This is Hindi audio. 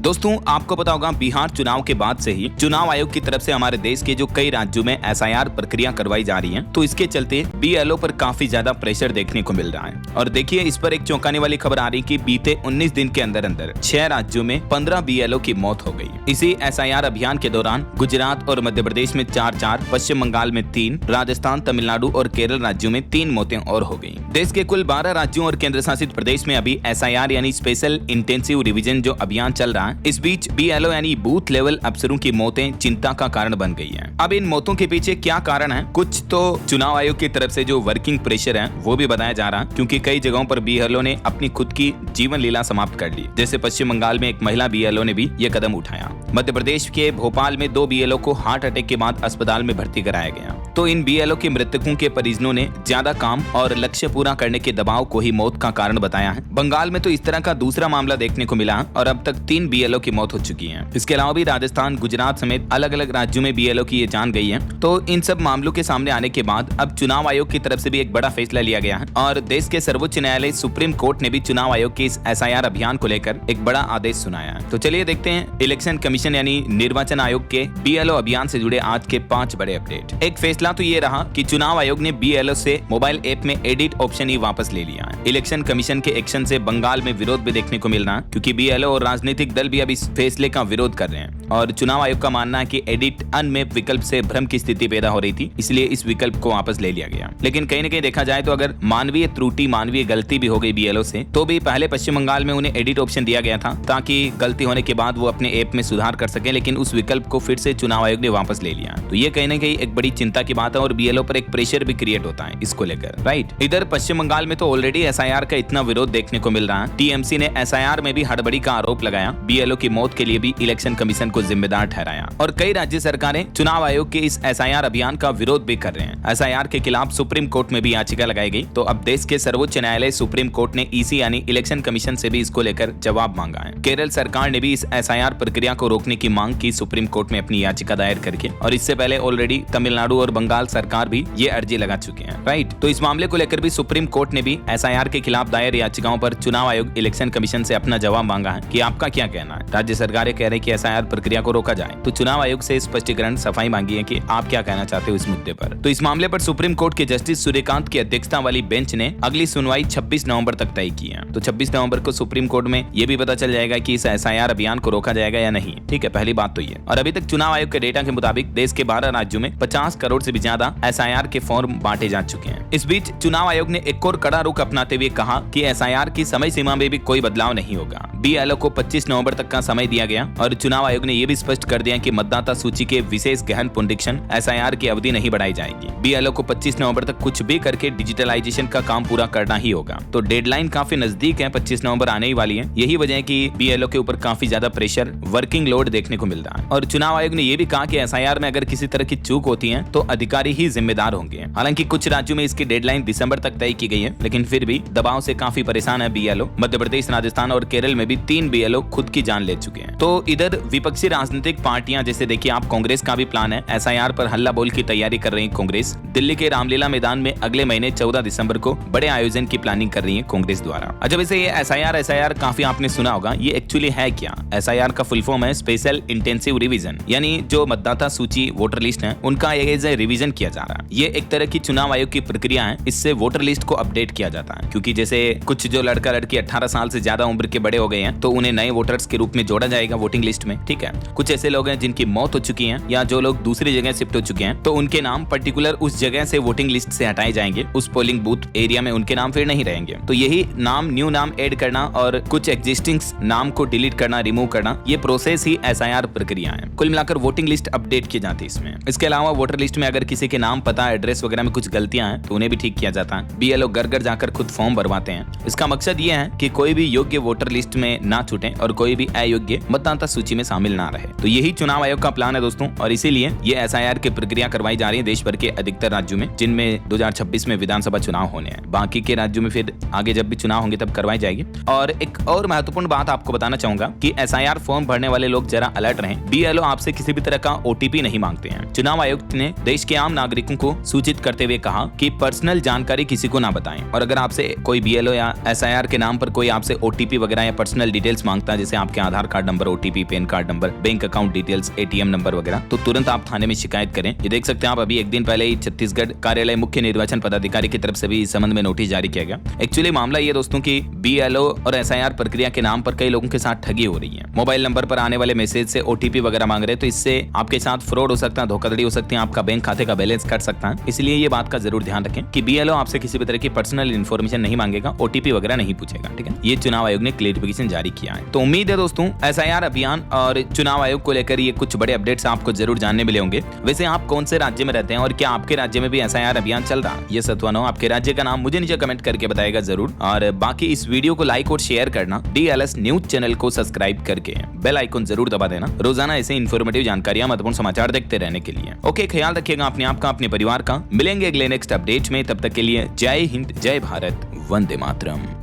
दोस्तों आपको पता होगा बिहार चुनाव के बाद से ही चुनाव आयोग की तरफ से हमारे देश के जो कई राज्यों में एसआईआर प्रक्रिया करवाई जा रही है, तो इसके चलते बीएलओ पर काफी ज्यादा प्रेशर देखने को मिल रहा है। और देखिए इस पर एक चौंकाने वाली खबर आ रही कि बीते 19 दिन के अंदर अंदर 6 राज्यों में 15 बीएलओ की मौत हो गई। इसी एसआईआर अभियान के दौरान गुजरात और मध्य प्रदेश में 4-4, पश्चिम बंगाल में 3, राजस्थान, तमिलनाडु और केरल राज्यों में 3 मौतें और हो गई। देश के कुल 12 राज्यों और केंद्र शासित प्रदेश में अभी एसआईआर यानी स्पेशल इंटेंसिव रिवीजन जो अभियान चल रहा है, इस बीच बीएलओ यानी बूथ लेवल अफसरों की मौतें चिंता का कारण बन गई हैं। अब इन मौतों के पीछे क्या कारण है? कुछ तो चुनाव आयोग की तरफ से जो वर्किंग प्रेशर है वो भी बताया जा रहा है, क्योंकि कई जगहों पर बीएलओ ने अपनी खुद की जीवन लीला समाप्त कर ली। जैसे पश्चिम बंगाल में एक महिला बीएलओ ने भी ये कदम उठाया। मध्य प्रदेश के भोपाल में 2 बीएलओ को हार्ट अटैक के बाद अस्पताल में भर्ती कराया गया। तो इन बीएलओ के मृतकों के परिजनों ने ज्यादा काम और लक्ष्य पूरा करने के दबाव को ही मौत का कारण बताया है। बंगाल में तो इस तरह का दूसरा मामला देखने को मिला और अब तक 3 बीएलओ की मौत हो चुकी है। इसके अलावा भी राजस्थान, गुजरात समेत अलग अलग राज्यों में बीएलओ की ये जान गई है। तो इन सब मामलों के सामने आने के बाद अब चुनाव आयोग की तरफ से भी एक बड़ा फैसला लिया गया है और देश के सर्वोच्च न्यायालय सुप्रीम कोर्ट ने भी चुनाव आयोग के इस एसआईआर अभियान को लेकर एक बड़ा आदेश सुनाया है। तो चलिए देखते हैं इलेक्शन कमीशन यानी निर्वाचन आयोग के बीएलओ अभियान से जुड़े आज के 5 बड़े अपडेट। एक फैसला तो ये रहा कि चुनाव आयोग ने बीएलओ से मोबाइल ऐप में एडिट ऑप्शन ही वापस ले लिया है। इलेक्शन कमीशन के एक्शन से बंगाल में विरोध भी देखने को मिल रहा है, क्योंकि बीएलओ और राजनीतिक दल भी अब इस फैसले का विरोध कर रहे हैं। और चुनाव आयोग का मानना है कि एडिट अनमैप विकल्प से भ्रम की स्थिति पैदा हो रही थी, इसलिए इस विकल्प को वापस ले लिया गया। लेकिन कहीं न कहीं देखा जाए तो अगर मानवीय त्रुटि, मानवीय गलती भी हो गई बीएलओ से, तो भी पहले पश्चिम बंगाल में उन्हें एडिट ऑप्शन दिया गया था ताकि गलती होने के बाद वो अपने ऐप में सुधार कर सके, लेकिन उस विकल्प को फिर से चुनाव आयोग ने वापस ले लिया। तो ये कहीं न कहीं एक बड़ी चिंता की बात है और बीएलओ पर एक प्रेशर भी क्रिएट होता है इसको लेकर, राइट। इधर पश्चिम बंगाल में तो ऑलरेडी एसआईआर का इतना विरोध देखने को मिल रहा है। टीएमसी ने एसआईआर में भी हड़बड़ी का आरोप लगाया, बीएलओ की मौत के लिए भी इलेक्शन कमीशन को जिम्मेदार ठहराया और कई राज्य सरकारें चुनाव आयोग के इस एसआईआर अभियान का विरोध भी कर रहे हैं। एसआईआर के खिलाफ सुप्रीम कोर्ट में भी याचिका लगाई गई। तो अब देश के सर्वोच्च न्यायालय सुप्रीम कोर्ट ने ईसी यानी इलेक्शन कमीशन से भी इसको लेकर जवाब मांगा है। केरल सरकार ने भी इस एसआईआर प्रक्रिया को रोकने की मांग की सुप्रीम कोर्ट में अपनी याचिका दायर करके, और इससे पहले ऑलरेडी तमिलनाडु और बंगाल सरकार भी ये अर्जी लगा चुके हैं, राइट। तो इस मामले को लेकर भी सुप्रीम कोर्ट ने भी एसआईआर के खिलाफ दायर याचिकाओं पर चुनाव आयोग, इलेक्शन कमीशन से अपना जवाब मांगा है कि आपका क्या कहना है। राज्य सरकारें कह रही कि एसआईआर प्रक्रिया को रोका जाए, तो चुनाव आयोग से स्पष्टीकरण, सफाई मांगी है कि आप क्या कहना चाहते हो इस मुद्दे पर। तो इस मामले पर सुप्रीम कोर्ट के जस्टिस सूर्यकांत की अध्यक्षता वाली बेंच ने अगली सुनवाई 26 नवंबर तक तय की है। तो 26 नवंबर को सुप्रीम कोर्ट में यह भी पता चल जाएगा कि इस एसआईआर अभियान को रोका जाएगा या नहीं, ठीक है। पहली बात तो ये। और अभी तक चुनाव आयोग के डेटा के मुताबिक देश के 12 राज्यों में 50 करोड़ से भी ज्यादा एसआईआर के फॉर्म बांटे जा चुके हैं। इस बीच चुनाव आयोग ने एक और कड़ा रुख अपनाते हुए कहा कि एसआईआर की समय सीमा में भी कोई बदलाव नहीं होगा। बीएलओ को 25 नवंबर तक का समय दिया गया और चुनाव आयोग ने यह भी स्पष्ट कर दिया कि मतदाता सूची के विशेष गहन पुनरीक्षण एसआईआर की अवधि नहीं बढ़ाई जाएगी। बीएलओ को 25 नवंबर तक कुछ भी करके डिजिटलाइजेशन का काम पूरा करना ही होगा। तो डेडलाइन काफी नजदीक है, 25 नवंबर आने ही वाली है। यही वजह है कि बीएलओ के ऊपर काफी ज्यादा प्रेशर, वर्किंग लोड देखने को मिल रहा है। और चुनाव आयोग ने यह भी कहा कि एसआईआर में अगर किसी तरह की चूक होती है तो अधिकारी ही जिम्मेदार होंगे। हालांकि कुछ राज्यों में इसकी डेडलाइन दिसंबर तक तय की गई है, लेकिन फिर भी दबाव से काफी परेशान है बीएलओ। मध्य प्रदेश, राजस्थान और केरल में भी 3 बीएलओ खुद की जान ले चुके हैं। तो इधर विपक्षी राजनीतिक पार्टियां, जैसे देखिए आप, कांग्रेस का भी प्लान है, एसआईआर पर हल्ला बोल की तैयारी कर रही है कांग्रेस। दिल्ली के रामलीला मैदान में अगले महीने 14 दिसंबर को बड़े आयोजन की प्लानिंग कर रही है कांग्रेस द्वारा। अच्छा, वैसे ये एसआईआर काफी आपने सुना होगा, ये एक्चुअली है क्या? एसआईआर का फुल फॉर्म है स्पेशल इंटेंसिव रिवीजन, यानी जो मतदाता सूची, वोटर लिस्ट है, उनका एज ए रिवीजन किया जा रहा है। ये एक तरह की चुनाव आयोग की प्रक्रिया है, इससे वोटर लिस्ट को अपडेट किया जाता है। क्योंकि जैसे कुछ जो लड़का लड़की 18 साल से ज्यादा उम्र के बड़े हो गए हैं, तो उन्हें नए वोटर्स के रूप में जोड़ा जाएगा वोटिंग लिस्ट में, ठीक है। कुछ ऐसे लोग हैं जिनकी मौत हो चुकी है या जो लोग दूसरी जगह शिफ्ट हो चुके हैं, तो उनके नाम पर्टिकुलर उस जगह से वोटिंग लिस्ट से हटाए जाएंगे। उस पोलिंग बूथ एरिया में उनके नाम फिर नहीं रहेंगे। तो यही नाम, न्यू नाम ऐड करना और कुछ एग्जिस्टिंग नाम को डिलीट करना, रिमूव करना, ये प्रोसेस ही एसआईआर प्रक्रिया है। कुल मिलाकर वोटिंग लिस्ट अपडेट की जाती है इसमें। इसके अलावा वोटर लिस्ट में अगर किसी के नाम, पता, एड्रेस वगैरह में कुछ गलतियां हैं तो उन्हें भी ठीक किया जाता है। बीएलओ घर घर जाकर खुद फॉर्म भरवाते हैं। इसका मकसद ये है कि कोई भी योग्य वोटर लिस्ट में ना छूटे और कोई भी अयोग्य मतदाता सूची में शामिल ना रहे। तो यही चुनाव आयोग का प्लान है दोस्तों, और इसीलिए ये एसआईआर की प्रक्रिया करवाई जा रही है देश भर के अधिकतर राज्यों में, जिनमें 2026 में विधानसभा चुनाव होने हैं। बाकी के राज्यों में फिर आगे जब भी चुनाव होंगे तब करवाई जाएगी। और एक और महत्वपूर्ण बात आपको बताना चाहूंगा कि एसआईआर फॉर्म भरने वाले लोग जरा अलर्ट रहें। बीएलओ आपसे किसी भी तरह का ओटीपी नहीं मांगते हैं। चुनाव आयोग ने देश के आम नागरिकों को सूचित करते हुए कहा कि पर्सनल जानकारी किसी को ना बताएं। और अगर आपसे कोई बीएलओ या एसआईआर के नाम पर कोई आपसे ओटीपी वगैरह या पर्सनल डिटेल्स मांगता है, जैसे आपके आपके Aadhaar card number, OTP, PAN card number, bank account details, ATM number वगैरह, तो तुरंत आप थाने में शिकायत करें। ये देख सकते हैं आप, अभी एक दिन पहले ही छत्तीसगढ़ कार्यालय मुख्य निर्वाचन पदाधिकारी की तरफ से भी इस संबंध में नोटिस जारी किया गया। एक्चुअली मामला ये दोस्तों की बीएलओ और एसआईआर प्रक्रिया के नाम पर कई लोगों के साथ ठगी हो रही है। मोबाइल नंबर पर आने वाले मैसेज से ओटीपी वगैरह मांग रहे हैं, तो इससे आपके साथ फ्रॉड हो सकता है, धोखाधड़ी हो सकती है, आपका बैंक खाते का बैलेंस कट सकता है। इसलिए ये बात का जरूर ध्यान रखें कि बीएलओ आपसे किसी भी तरह की पर्सनल इन्फॉर्मेशन नहीं मांगेगा, ओटीपी वगैरह नहीं पूछेगा, ठीक है। ये चुनाव आयोग ने क्लेरिफिकेशन जारी किया है। तो उम्मीद है दोस्तों एसआईआर अभियान और चुनाव आयोग को लेकर ये कुछ बड़े अपडेट्स आपको जरूर जानने मिले होंगे। वैसे आप कौन से राज्य में रहते हैं और क्या आपके राज्य में भी एसआईआर अभियान चल रहा है? ये सत्वानो आपके राज्य का नाम मुझे नीचे कमेंट करके बताएगा जरूर। और बाकी इस वीडियो को लाइक और शेयर करना, डीएलएस न्यूज चैनल को सब्सक्राइब करके बेल आइकन जरूर दबा देना, रोजाना ऐसे इन्फॉर्मेटिव जानकारियां, महत्वपूर्ण समाचार देखते रहने के लिए। ओके, ख्याल रखिएगा अपने आप का, अपने परिवार का। मिलेंगे अगले नेक्स्ट अपडेट में, तब तक के लिए जय हिंद, जय भारत, वंदे मातरम।